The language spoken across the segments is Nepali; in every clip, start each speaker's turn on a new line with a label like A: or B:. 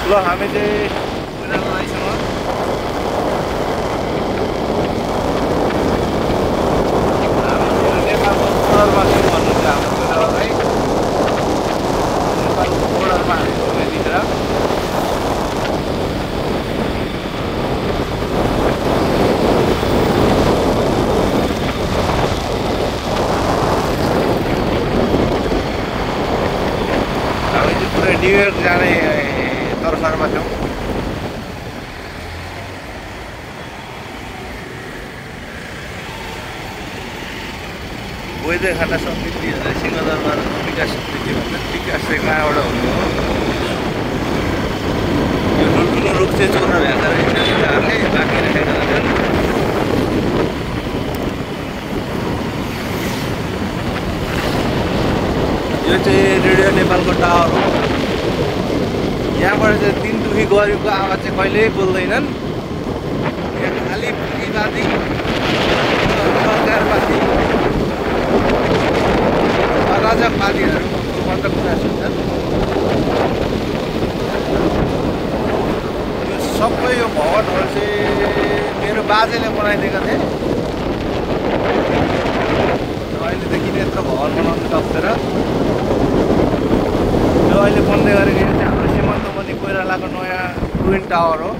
A: ल हामी चाहिँ नेपालको बोर्डरमा छौँ भन्नु चाहिँ हाम्रो है नेपालको बोर्डरमा हामी छौँ यतिखेर हामी चाहिँ पुरै न्युयोर्क जाने तर्खरमा छौँ वैद्य खाना समृद्धि सिंहदरबार विकास समृद्धि भन्दा विकास चाहिँ कहाँबाट हुनु हो यो ठुल्ठुलो रुख चाहिँ चोर्न भ्याएको रहेछ यिनीहरूले बाँकी राखेका हुन्छन् यो चाहिँ रेडियो नेपालको टावर हो यहाँबाट चाहिँ दिन दुखी गरिबको आवाज चाहिँ कहिल्यै बोल्दैनन् यहाँ खालि पुँजीवादी सरकारवादी अराजकवादीहरू मात्र कुरा सुन्छन् यो सबै यो भवनहरू चाहिँ मेरो बाजेले बनाइदिएका थिए अहिलेदेखि यत्रो भवन बनाउनु सक्दैन यो अहिले बन्दै गरेको यो चाहिँ हाम्रो सीमन्तमती कोइरालाको नयाँ ट्विन टावर हो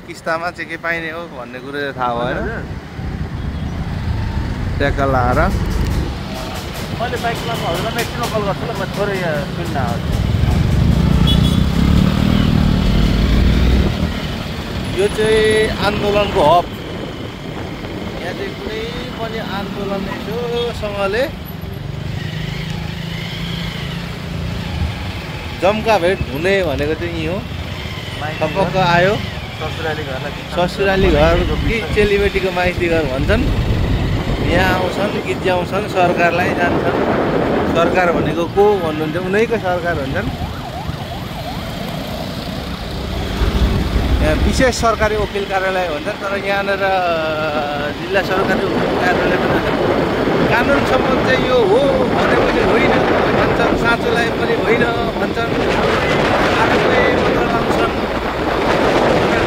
A: किस्तामा चाहिँ के पाइने हो भन्ने कुरो चाहिँ थाहा भएन ट्याक्क लाएर
B: मैले बाइक चलाउनु हजुरलाई एकछिनमा कल गर्छु ल म थोरै सुन्न
A: यो चाहिँ आन्दोलनको हब यहाँ चाहिँ कुनै पनि आन्दोलन यसोसँगले जम्का भेट हुने भनेको चाहिँ यहीँ हो टपक्क आयो ससुराली घर कि चेलीबेटीको माइती घर भन्छन् यहाँ आउँछन् गीत गाउँछन् सरकारलाई जान्छन् सरकार भनेको को भन्नुहुन्छ उनैको सरकार भन्छन् यहाँ विशेष सरकारी वकिल कार्यालय भन्छन् तर यहाँनिर जिल्ला सरकारी वकिल कार्यालय पनि भन्छन् कानुन सम्बन्ध चाहिँ यो हो भने पनि होइन भन्छन् साँचोलाई पनि होइन भन्छन् आफूले मात्र लाउँछन्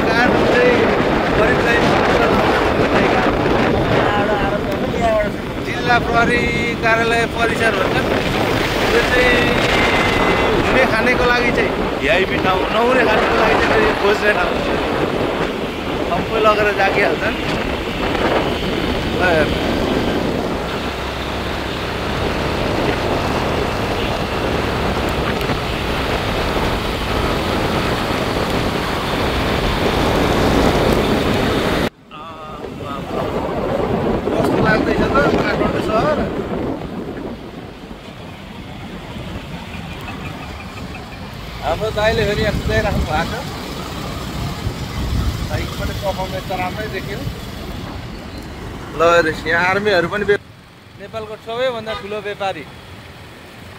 A: कानुन चाहिँ गरिबलाई जिल्ला प्रहरी कार्यालय परिसर भन्छन् त्यो चाहिँ हुने खानेको लागि चाहिँ भिआइपी ठाउँ नहुने खानेको लागि चाहिँ खोज्ने ठाउँ सबै लगेर जागिहाल्छन् हाम्रो दाइले फेरि यहाँ कुदाइराख्नु भएको छ बाइक पनि पर्फर्मेन्स त राम्रै देखियो ल हेर्नुहोस् यहाँ आर्मीहरू पनि नेपालको सबैभन्दा ठुलो व्यापारी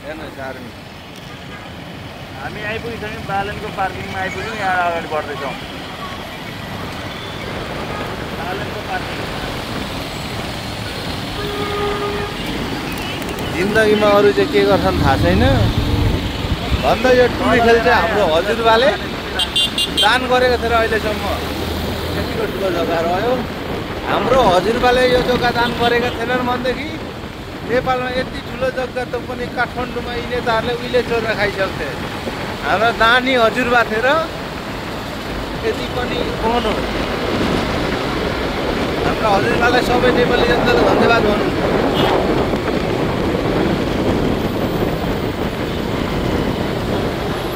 A: हेर्नुहोस् आर्मी
B: हामी आइपुगिसक्यौँ बालनको पार्किङमा आइपुग्यौँ यहाँ अगाडि बढ्दैछौँ बालनको पार्किङ
A: जिन्दगीमा अरू चाहिँ के गर्छन् थाहा छैन भन्दा यो टुरिखेल चाहिँ हाम्रो हजुरबाले दान गरेको थियो अहिलेसम्म यतिको ठुलो जग्गा रह्यो हाम्रो हजुरबाले यो जग्गा दान गरेका थिएनन् भनेदेखि नेपालमा यति ठुलो जग्गा त पनि काठमाडौँमा यी नेताहरूले उहिले चोरेर खाइसक्थे हाम्रो दानी हजुरबा थिए र यति पनि कौन हो हाम्रो हजुरबालाई सबै नेपाली जनताले धन्यवाद भन्नु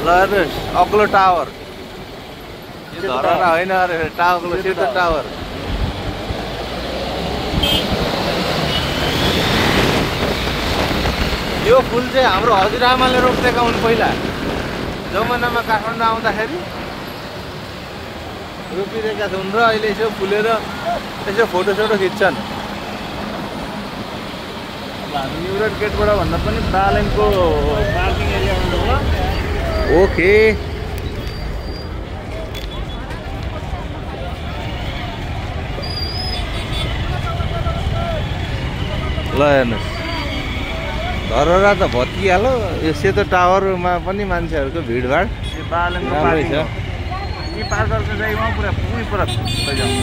A: ल हेर्नुहोस् अग्लो टावर यो धरहरा होइन अरे टावरको सेतो टावर यो फुल चाहिँ हाम्रो हजुरआमाले रोप्देका हुन् पहिला जमानामा काठमाडौँ आउँदाखेरि रोपिरहेका हुन् र अहिले यसो फुलेर यसो फोटोसोटो खिच्छन्
B: हामी न्युरोड गेटबाट भन्दा पनि बालनको पार्किङ एरियामा हो
A: ओके ल हेर्नुहोस् धरहरा त भत्किहाल्यो यो सेतो टावरमा पनि मान्छेहरूको भिडभाड
B: यो बालनको
A: राम्रै
B: पार्किङ
A: छ।
B: हो। यी पार्क गर्छ जाइमा पुरा पुरै पुरा लैजाउँ।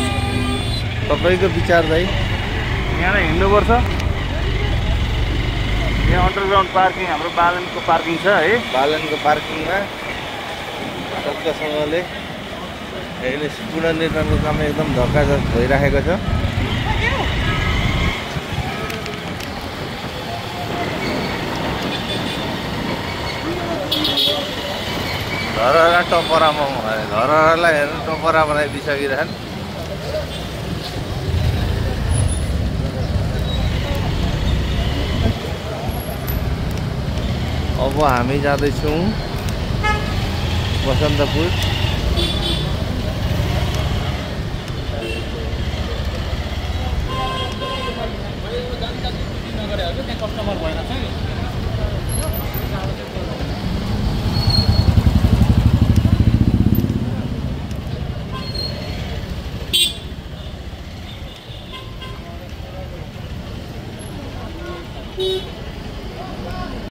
A: तपाईँको विचार दाइ
B: यहाँ हिँड्नुपर्छ। यहाँ अन्डरग्राउन्ड पार्किङ हाम्रो बालनको पार्किङ छ है।
A: बालनको पार्किङमा टक्कसँगले हेर्नुहोस् पुनर्निर्माणको काम एकदम धक्काधक भइराखेको छ। धरहरा टपरामा धरहरालाई हेर्नु टपरा बनाइदिइसकिरहन्। अब हामी जाँदैछौँ बसन्तपुर।
C: कस्टमर भएन चाहिँ